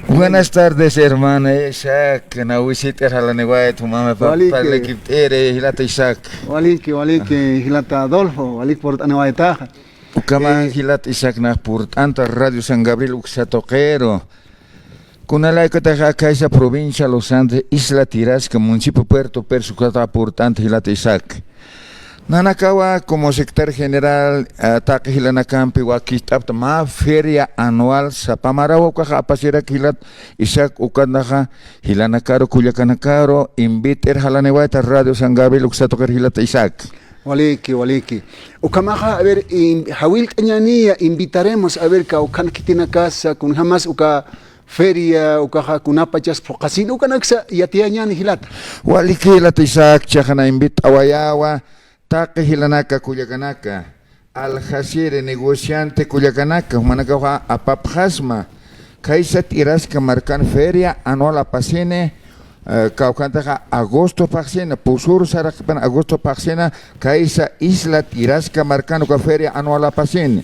Buenas tardes, hermana Isaac. Nawisita halaneguay tu mama Walike. para equitere hilata Isaac. Waliki, Hilata Adolfo, Walik por Anahuaytaja. Ukama hilata Isaac na portanta Radio San Gabriel uxatoquero. Kunalay kataja kaisa provincia Los Andes, Isla Tirasca, municipio Puerto Persucata portanta hilata Isaac. Nanakawa como secretario general ataque hilanacampi wakistapta ma feria anual sa pamaraw ka apasira kilat Isaac ukanaha hilanakaro kuyakanakaro inviter halanewaita Radio San Gabriel uksatoker hilata Isaac. Waliki. Ukamaja, a ver, Hawil Cañanía, invitaremos a ver que Ukan Kitina Casa, con jamás Uka feria, Ukaja Kunapachas, Procasino, Ukanaxa, y Atiañan Hilata. Waliki hilata Isaac chahana invit awayawa taque hilanaka kuyakanaka al hasire negociante kuyakanaka manakawa apapjasma kaisat iraska marcan feria anual apasene kaukanta agosto paxena pusur sarakpan agosto paxena kaisa isla iraska marcano ka feria anual apasene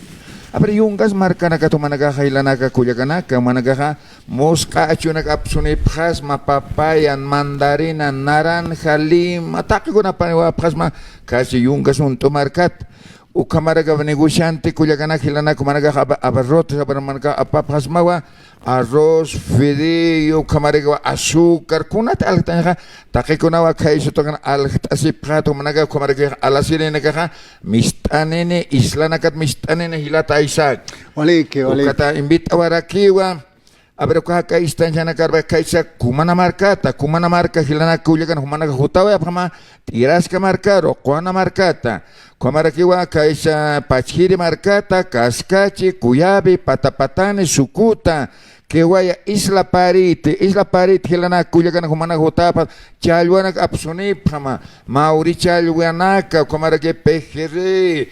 apre yungas marcana ka tumanagaha ilanaka kuyakanaka managaha mosca achunak apsune phasma papayan mandarina naranja lim atake guna paniwa phasma kasi yungas unto markat ukamaraga negociante kuyakanaka ilanaka managaha abarrot sabarmanaka apaphasmawa arroz, fideo, camarego, azúcar, kuna taltanja, taqueconawa kaiso tocan altasi prato managa camarego a la sirena caja, mistanene, islanakat mistanene hilata Isaac. Waliki. Kata invita warakiwa, a ver caja istanjana carba kaisa, kumana marca hilana kuyakan humanaga hutawa pama, tirasca marcaro, kuana marcata. Kamarakiwa kaisa pachiri marcata, cascachi, cuyabi, patapatane, sukuta, kewaya isla parit hilana kuyakan humana hotapa, chalwanak apsuni pama, mauri chalwanaka, kamarake pejere,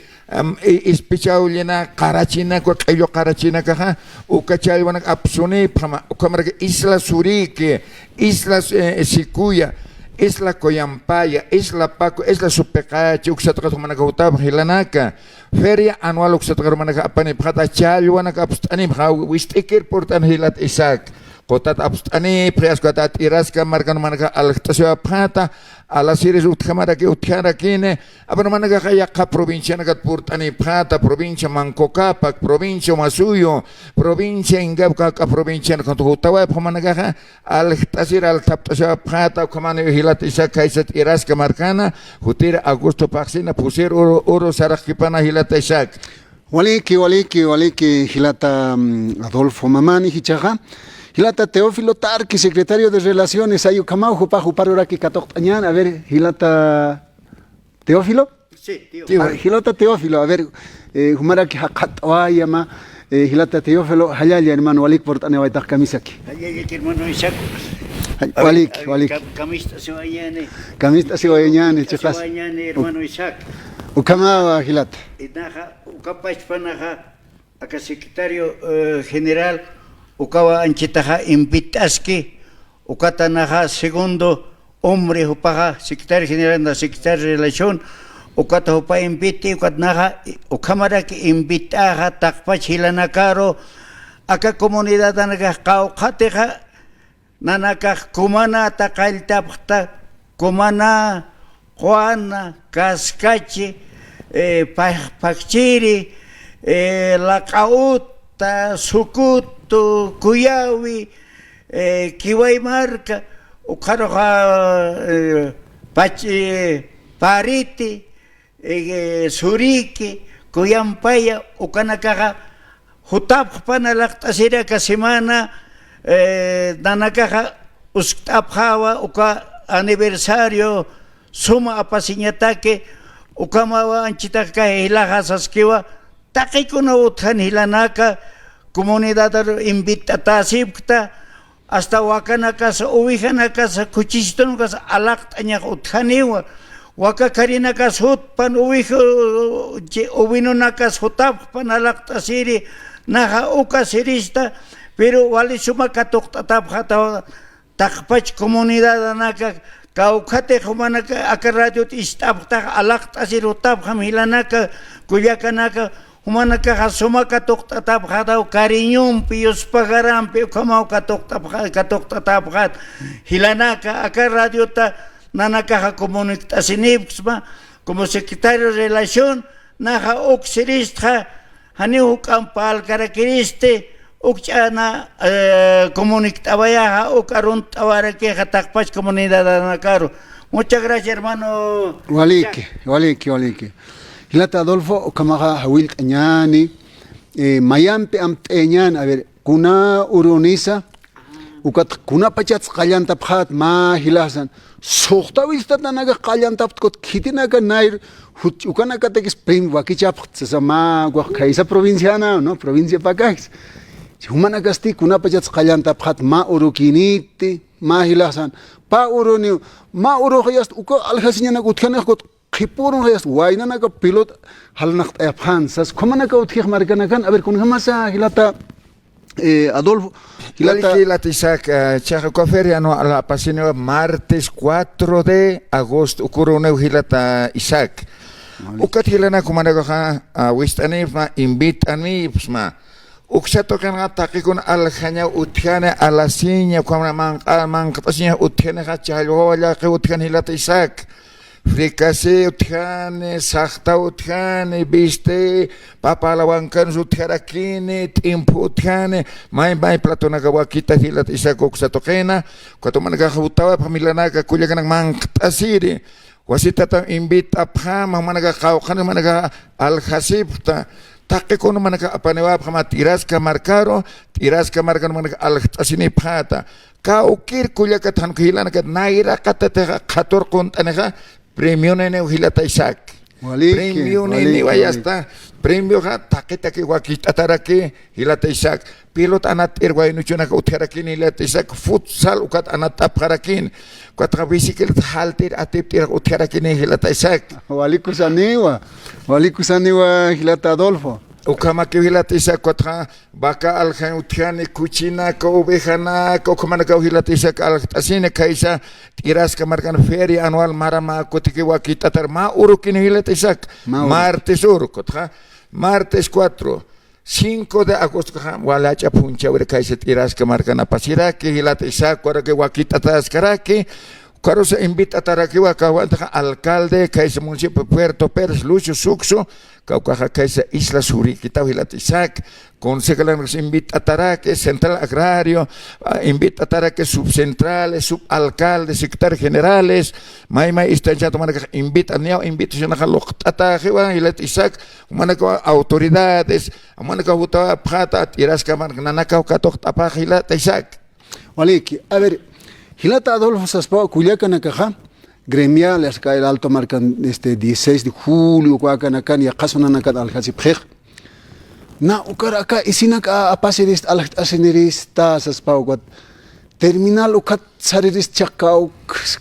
ispichaulina, karachina, kayo karachina kaha, ukachalwanak apsuni pama, kamarake isla surike, isla sikuya. Isla Coyampaya, Isla Paco, Isla Supecachi, Uxatoka Managautab, Hilanaka, Feria anual Uxatoka Managapani, Prata Chaluanak Abstani, Wistikir Portan Hilat Isaac, Kotat Abstani, Priascotat Iraska, Margan Managa, Altasua Prata, a la Siris Utkamaraki, Utkarakine, Abanamanagayaka, provincia Nagat Portani Prata, provincia Mancocapac, provincia Masuyo, provincia Ingabka, provincia Contutawa, Pomanaga, Altasir al Taptasua Prata, Comane Hilat Isaac, Kaisat Iraska Marcana, Hutir Augusto Paxina, Pusir Oro Sarakipana Hilat Isaac. Waliki, Hilata Adolfo Mamani, Hichaja. Hilata Teófilo Tarqui, secretario de Relaciones, Ayucamau, Paruraki Catoctañán, a ver, Hilata Teófilo. Sí, tío. Hilata Teófilo, a ver, Humaraki Hakatawayama, Hilata Teófilo, Hayaya, hermano, Walik por Tanewaitach Kamisaki. Hayaya, hermano Isaac. Walik. Camista se vayan. Camista se vayan, chicas. Se vayan, hermano Isaac. Ukama, Hilata. Naja, Ukapach Panaja, acá secretario general. Ukawa anchitaja invitaski, ukatanaja segundo hombre upaja secretario general de secretario de relación, ukata upa invite, ukatnaja, ukamara que invitaja takpach hilanakaro, acá comunidad anaga kaukateja, nanaka kumana takailtapta, kumana, Juana, Cascache, Pachiri, Lacauta, Sucut, Cuyawi, Kiwaimarca, Ucaroja, Pariti, Suriki, Cuyampaya, Ucanacaja, Jutap Panalactasira Casimana, Danakaja, Ustapjawa, Uca aniversario, Suma Apasiñataque, Ucamawa Anchitaca, Hilajas Asquiwa, Taquicuna Utjan Hilanaka, comunidad invita sipta hasta wakanakas uwihanakas kuchistonukas alaqtaña uthaniwa waka karinakas hutpan uwinunakas hutappan alaqtasiri naja ukasirista pero wali suma katuqtatapjata taqpach comunidad anaka kaukate humanaka aka radio istapta alaqtasir utapjam hilanaka kuyakanaka humana caja suma katok tatap hata cariñum pios pagaram pio kamau katok tatap hat hilanaka acá radio ta nana caja comunicaciones como secretario de relación naja oxirista hani ukampal característica ukchana comunictabaya ukarun tawara que hatakpach comunidad anacaro. Muchas gracias, hermano. Waliki. Hilata Adolfo, Kamaha Hawil Añani, Mayampe Amteñan, a ver, Kuna Urunisa, Kuna Pachats Kalantaphat, Ma Hilasan, Sohtawiltatanaga Kalantapkot, Kitinaga Nair, Ukanakatek Spring, Wakichap, Sama, Guakaisa provinciana, no, provincia Pacais. Humana Casti, Kuna Pachats Kalantaphat, Ma Urukiniti, Ma Hilasan, Pa Uruni, Ma Urohayast, Uko Alhasina Gutkanakot. Kipurun hayas waina ka pilot halnacht afhansas komana ka utkh markana kan a ver kun hamasa hilata Adolfo hilata Isaac chaja coferiano a la pasino martes 4 de agosto ocurre hilata Isaac ukat hilana komana ka wistani invitani psma uksato kan ataki kun alkhanya utkana alasinya komana man kapasinya utkana ka chalo wala ka utkan hilata Isaac Fricase utjane, sakta utjane, viste, papalawankan utjarakine, timpu utjane, mai platona kawakita hilat isa koksatokena, kwatoman kakabutawa pamilanaka kulyakan mangtasiri, wasita ta invita pa managa kaukan managa alhasipta. Take kono managa apanewa pama tiras ka marcaro managa alhasini pata. Ka ukir kulyakatan kilan ka naira katata kator kontanega premio nene hilata Isaac. Premio nene vayasta. Premio ha take wakita tarake hilata Isaac. Pilot anat irway nuchuna ka utharakin hilata Isaac. Futsal ukat anat aparakin. Kwatra bisiklet haltir atiptir utharakin hilata Isaac. Walikusaniwa hilata Adolfo. Ukama que hilata Isaac kwatra baka aljan utjane kuchina ka ovejana ka komana ka hilata Isaac altasine kaisa tiras ka marcan feria anual marama kotike wakita tar ma urukin hilata Isaac martes urukotra martes 5 de agosto walacha puncha ure kaisa tiras ka marcan pasira que hilata Isaac kwara que wakita taskarake Caro se invita a Taraquiwa, alcalde, Kaisa municipio Puerto Pérez, Lucio Suxo, Caucaja Kaisa Isla Suriquita, Hilatizac, concejal se invita a Taraque, central agrario, invita a Taraque, subcentrales, subalcaldes, secretarios generales, Maima Istanchato Manaca, invita a invitación a Loctatajewa, Hilatizac, Manaca, autoridades, Manaca Huta Pata, Tirasca Mananaka, Catoctapa, Hilatizac. Waliki, a ver. Hilata Adolfo Saspao, Culiacanacaja, gremial, acá el alto marcan 16 de julio, Cuacanacan y Acasonanacat al Hasiprej. Na, Ucaraca, y sin acá a paserist al asenerista Saspao, terminal Ucat Saririst Chacao,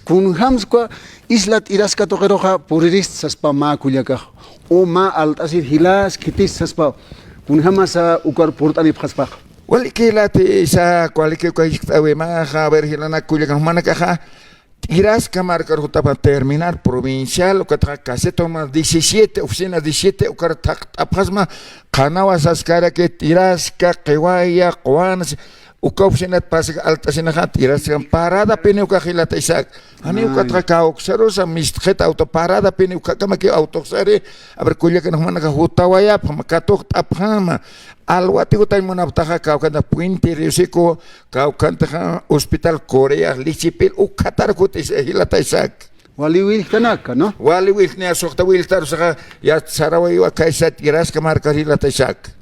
con Hamsqua, Islat Irascato Geroja, Puririst Saspao, Ma Culiaca, o Ma Altasid Hilas, Kitis Saspao, con Hamasa Ucar Portani Paspach. Wali kilate isa cualquier cosa maja ver hilana kuya humana caja tiras que marcar para terminar provincial o que casi toma 17 oficinas 17 o que tapasma canawas ascara que tiras que quewaya cuanas o que oficina pasa alta sinaja tiras que parada pene o que hilate Isaac ani o que traca oxerosa mistjeta auto parada pene o que kama que autoxere a ver kuya que humana caja utawaya para katok tapama alwati ko tayo muna pataha kaukanta Puente Riosico kaukanta Hospital Korea Lichipil ukatar ko tayo hilata Isaac. Wali wil kanaka no? Wali wil niya sokta wil tar saka ya saraway wa kaisa tiras ka marka hilata Isaac.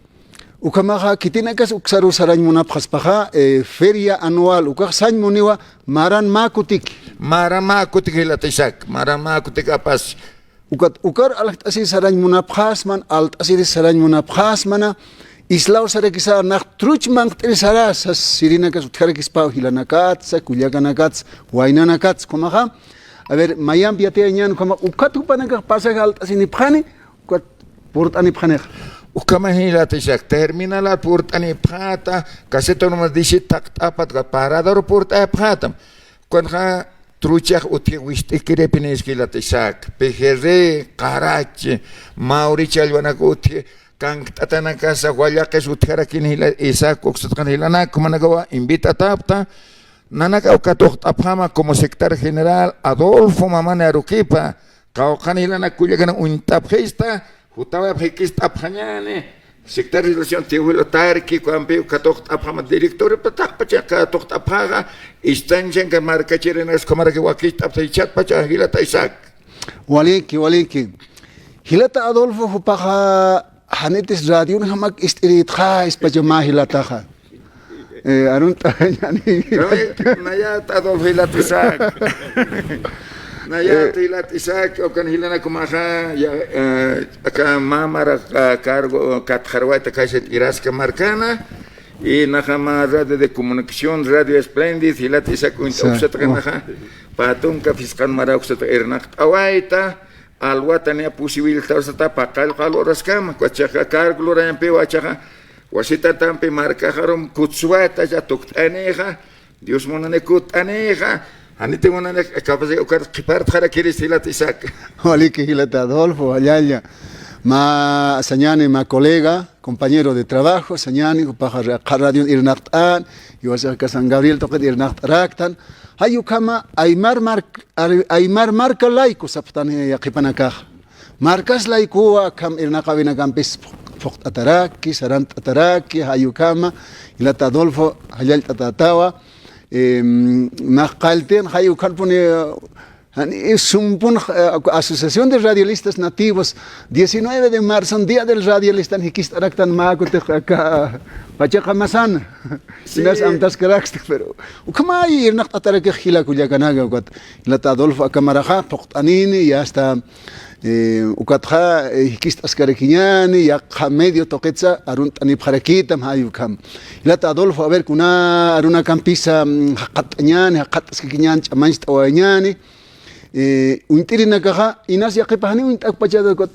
Ukamaha kitinakas uksaru sarany muna paspaha feria anual ukaksan muniwa maran makutik hilata Isaac maran makutik apas. Ukar alt asi sarany muna pasman alt asi sarany muna pasmana Islao sare kisa nak truch mang trisara sas sirina kas utkare kispa hilanakats kulyakanakats wainanakats komaha a ver mayam biate añan koma ukatu panaka pasa halt asini phani ukat portani phane ukama hilata Isaac termina la portani phata kaseto no dice taktapat ka parador porta phatam konha truchak uti wiste kire pines hilata Isaac pejere karache maurichal wana uti kan tatana casa walla que su tierra kin hila isa coxatkan hilana como nagawa invita tapta nanaka ukatok tapama como secretario general Adolfo Mamane Aruquipa kaukan hilana kuyagan un tapgeista hutawa pekista panyane secretario de relación tehuelo tarki kuampe ukatok tapama director patak pacha katok tapaga istanjen que marca chirenas como que wakita tapchat pacha hila taisak waliki hilata Adolfo hupaha hanetes radio hamak istirit khais pajama hilataha arun yani naya Adolfo hilatisak naya hilatisak o kan hilana kumaha ya aka mamara cargo katharwata kaiset iraska marcana y najama radio de comunicación radio esplendid hilatisak un obsetranaha patunka fiskan maraukset ernacht awaita alwa tania posibilidad sta pakal kaloras kama kwacha cargo ra empe wacha wasita tampe marca harom kutsuata ya toktaneja Dios monane kutaneja anite monane capaz de ukar kipart khara kirisila tisak waliki hilata Adolfo allá ma sañani ma colega compañero de trabajo sañani paja radio irnaqtan y wasa ka San Gabriel toqet irnaqt raktan hayu kama aymar marca laico saptan yaqipanakah marcas laico kam irnaqawina kampis fokt ataraki sarant ataraki hayu kama hilata Adolfo hayal tatatawa maqalten hayu kalpone es un asociación de radialistas nativos 19 de marzo día del radialista hikistaraktan maakute acá pachaqa masan sinas amtas karakste pero ukama irnaq atarake khila kuyakanaga ukat hilata Adolfo akamaraja poqtanini ya hasta ukatja hikistaskarakiñani ya medio toqetsa aruntani bharakitam hayukam hilata Adolfo a ver kuna aruna campisa qatñani qataskiñani chamanch tawañani untirina kaha inas yaqipahani untak pachado kot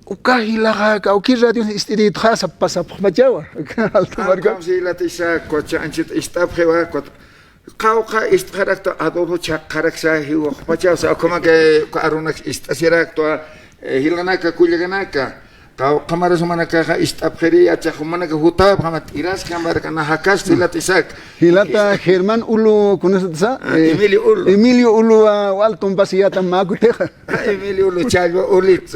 ukahilaga ka uki radio istirit khasa pasa pachawa alta marca si la tisa cocha anchit istapjewa kot qauqa istqarakta Adolfo chaqaraksa hiwa pachawa sa como que aruna istasirakto hilanaka kullaganaka qamara sumanaka istapjeri achaqmanaka hutab qamat iras kamar kana hakas hilata isak hilata Germán Ulu kunasa Emilio Ulu walton pasiyata makuteja Emilio Ulu chalwa ulit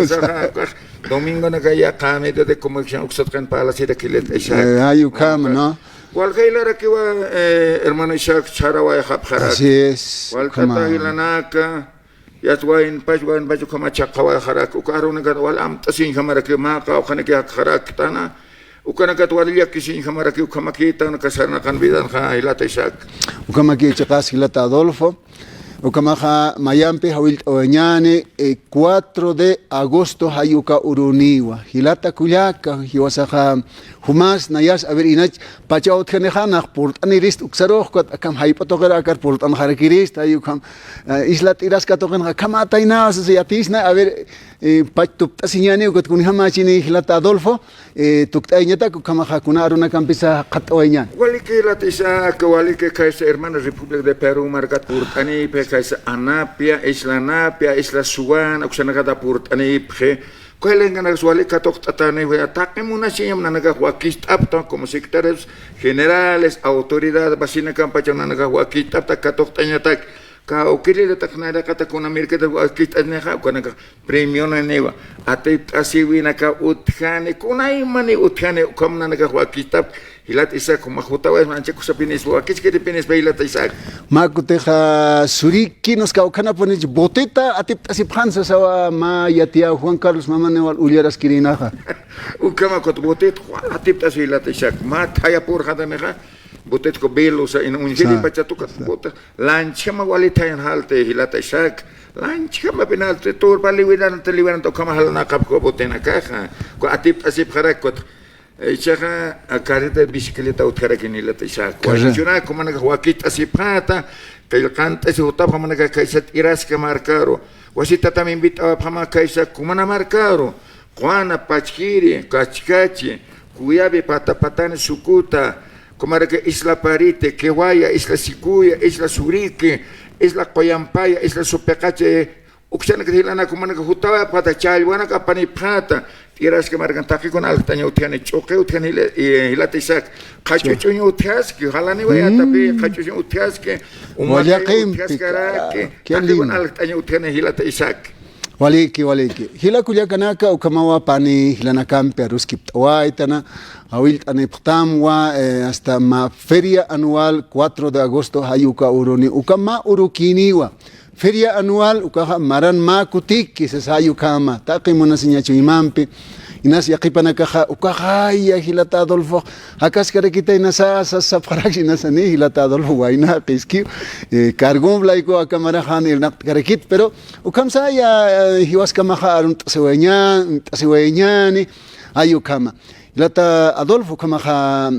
domingo na kaya medio de comunicación uksatkan para la sida kilet isak ayu kam no walgailara kiwa hermano Isaac charawa habkhara así es walkata hilanaka yatwain pajwan baju kama chaqawa kharak ukaruna gad wal am tasin khamara ke ma qa khana ke kharak tana ukana gad wal yak kisin khamara ke kama ke tan kasarna kan bidan kha hilata Isaac ukama ke chaqas hilata Adolfo ukama kha mayampe hawil oñane 4 de agosto hayuka uruniwa hilata kullaka hiwasaha humas nayas a ver inach pachao tkhane purtani rist uksaroh kot akam haypatogera akar purtan harakirist ayukam islat iraska togen kama taina yatisna a ver pachtup tasiñani kot kun hamachini hilata Adolfo tuktaiñata kama hakuna aruna campisa qatoñan walike latisa kwalike kaisa hermana República de Perú markat purtani pe kaisa Anapia isla Suwan uksana kada purtani pe Kuelengan suali katok tatane ataque munashim nanaga huakist apta como secretarios generales autoridad basina campacha nanaga huakist apta katok tañatak ka ukiri de taknada kata kuna mirke de huakist aneja kuna premio neva ate asiwina ka uthane kuna imani uthane kom nanaga huakist ap hilat isa como jutawa manche kusapinis huakist que depines bailat isa makuteja suriki nos kaukana ponich boteta atip asiphansa sawa ma yatia Juan Carlos Mamane wal uliaras kirinaja ukama kot botet atip asilat isa ma thaya por hada meja botet ko belo sa in unjeli pachatuka bota lanchama walita en halte hilata ishak lanchama penalte tur paliwidan teliwan to kama halna kap ko botena caja ko atip asip kharakot Ichaga a carreta de bicicleta utkarakini la ishak kuajuna como naga huakit asipata que el canta se utapa como naga kaisat iraska marcaro wasita también invitaba pama kaisa como na marcaro Juana Pachkiri Kachkachi Cuyabe Patapatane Sukuta como naga Isla Parite Kewaya Isla Sikuya Isla Surique Isla Coyampaya Isla Supecache uksana kahilana kumana kahutawa pata chalwana kapani pata tiras que marcan taki con altaño utiane choque utiane hilata Isaac cachuchuño utias que ojalá ni vaya tapi cachuchuño utias que Wala kayo, utias cara que qué taki lindo. con altaño utiane hilata Isaac Waliki. Hila kuya kanaka ukamawa pani hilanakampe aruskip tawaitana awil aneptamwa hasta ma feria anual 4 de agosto hayuka uruni ukama urukiniwa. Feria anual ukaha maran ma kutiki sa hayukama taki muna sinya chuimampi inas yaqipanakaha ukahaya hilata Adolfo hakas kare kita inasa sa parax inasa ni hilata Adolfo waina qiski cargum blaiko akamara han irnak karekit pero ukam saya hiwas kamaha arunt seweñani ayukama hilata Adolfo kamaha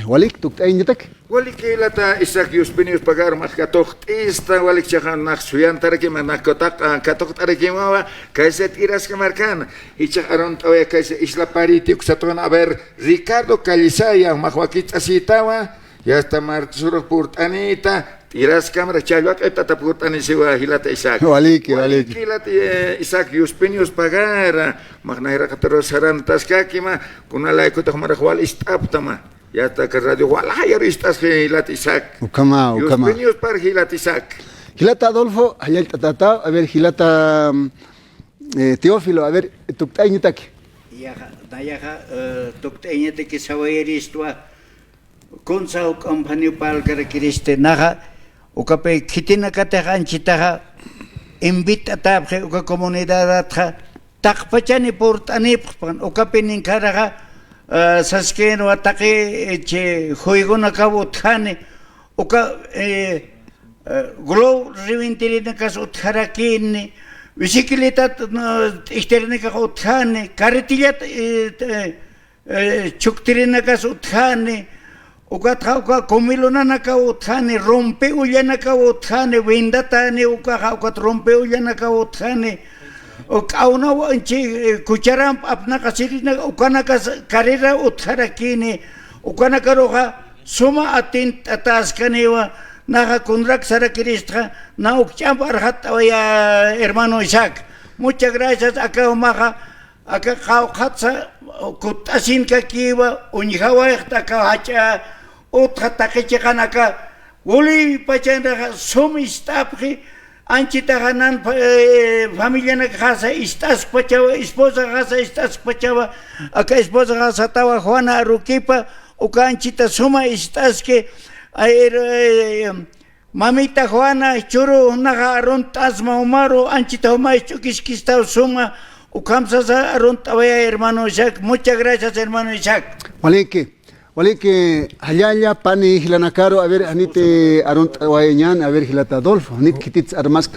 walik tuk aynitak walik hilata Isaac yuspinius pagar mas katok ista walik chahan nak suyan taraki manak katok taraki mawa kaise tiras que marcan y chaharon tawaya kaise isla pariti kusatron a ver Ricardo Calizaya mahwakit asitawa ya está martsuro purtanita tiras cámara chalwak etata purtani siwa hilata Isaac waliki hilata Isaac yuspinius pagar magnahira katero sarantas kakima kunala ikutak marahwal istaptama ya está que radio wala ya ristas que hilata Isaac ukama yuspinius par hilata Isaac hilata Adolfo hayal tatata a ver hilata Teófilo a ver tuk aynitak Nayaha tokteñete que sawayeristua konsa company pal karakiriste naha ukape kitina katahan chitaha invita tabje uka comunidad atha takpachani portani pan ukape ninkaraha saskeno atake che juego nakabo thane uka glow rivintirina kas utharakini bicicleta ihterine ka uthane carretilla chuktirina kas uthane uka komilona naka uthane rompe ullana ka uthane windatane uka rompe ullana ka uthane ukauna wanchi kucharam apna kasirina ukana kas carrera utharakini ukana karoha suma atin ataskanewa naha kunrak sarakirista na ukchapar hatawaya hermano Isaac muchas gracias acá maja acá khatsa kutasin kakiwa unjawa ka hacha otra takechakanaka woli pachana somistapri anchita ganan familia na casa estás pachava esposa casa estás pachava acá esposa casa tawa Juana Aruquipa uka anchita suma estás que mamita Juana churu naga arontas maumaro anchita uma chukisquista suma ukamsa arontawaya hermano Isaac muchas gracias hermano Isaac waliki hayalla pani hilanakaro a ver anite arontawayan a ver hilata Adolfo anit kitits armas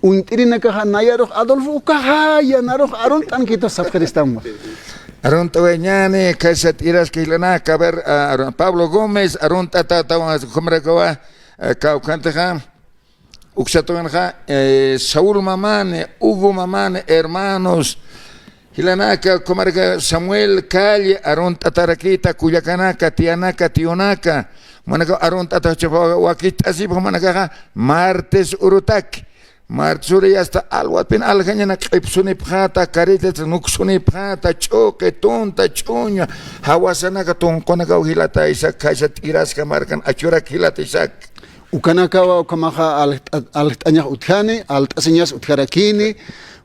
untirina kaha nayaroh Adolfo ukahaya naroh arontan kito sabkeristamos Arontaweñane, Kaisa Tiras Kilanaka, ver Pablo Gómez, Arontata, Comrecoa, Caucanteja, Uxatoanja, Saúl Mamane, Hugo Mamane, hermanos, Hilanaka, Comarca, Samuel Calle, Arontatarakita, Cuyacanaka, Tianaca, Tionaca, Monaco, Arontata, Wakita, así, Manacaja, Martes Urutak. Martsuri hasta algo pin alganya na klipsuni phata karite nuksuni phata choke tonta chunya hawasana ka tonkona ka hilata Isaac kaisa tiras ka markan achura hilata Isaac ukanaka wa ukamaha altanya uthane altaseñas utharakini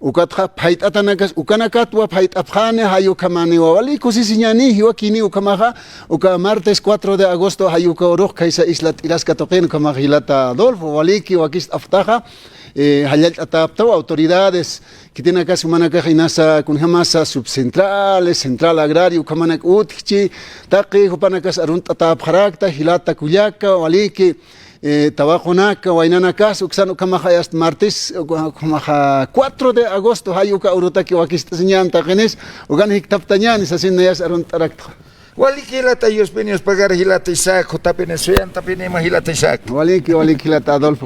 ukatha phaitatanakas ukanakat wa phaitatkhane hayu kamani wa wali kusisiñani hiwakini ukamaha uka martes 4 de agosto hayuka oroh kaisa isla tiras ka toqen kamaha hilata Adolfo waliki wakist aftaha hayal ataptao autoridades que tienen acá su manaca inasa con jamasa subcentrales central agrario kamanak utchi taqi hupanacas arunt atap harakta hilata kuyaka waliki tabajonaka wainanaka uksano kamaha hasta martes kamaha 4 de agosto hayuka urutaki wakista señan taqenes ugan hiktaptañan asin nayas arunt arakta waliki hilata yuspinius pagar hilata Isaac tapine suyan tapine hilata Isaac waliki hilata Adolfo